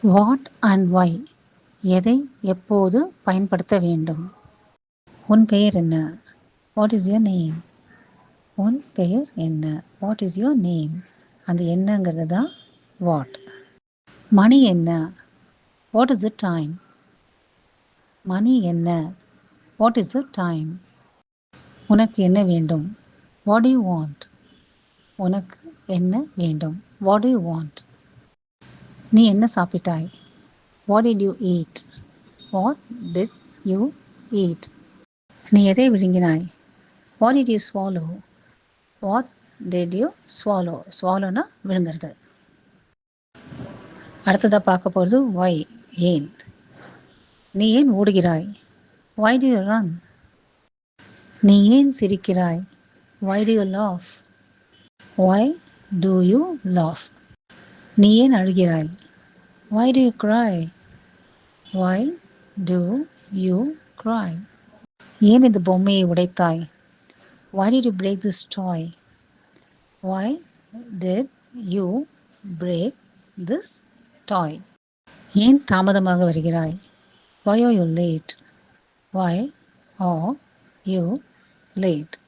What and why, எதை எப்போது பயன்படுத்த வேண்டும். உன் பெயர் என்ன? What is your name? உன் பெயர் என்ன? What is your name? அந்த என்னங்கிறது தான் வாட். மணி என்ன? What is the time? மணி என்ன? What is the time? உனக்கு என்ன வேண்டும்? What do you want? உனக்கு என்ன வேண்டும்? What do you want? நீ என்ன சாப்பிட்டாய்? What did you eat? What did you eat? நீ எதை விழுங்கினாய்? What did you swallow? What did you swallow? ஸ்வாலோனா விழுங்குறது. அடுத்ததாக பார்க்க போகிறது வை, ஏன். நீ ஏன் ஓடுகிறாய்? Why do you run? நீ ஏன் சிரிக்கிறாய்? Why do you laugh? Why do you laugh? நீ ஏன் அழுகிறாய்? Why do you cry? Why do you cry? ஏன் இந்த பொம்மையை உடைத்தாய்? Why did you break this toy? Why did you break this toy? ஏன் தாமதமாக வருகிறாய்? Why are you late? Why are you late?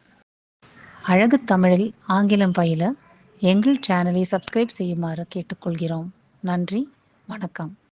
அழகு தமிழில் ஆங்கிலம் பயில எங்கள் சேனலை சப்ஸ்கிரைப் செய்யுமாறு கேட்டுக்கொள்கிறோம். நன்றி, வணக்கம்.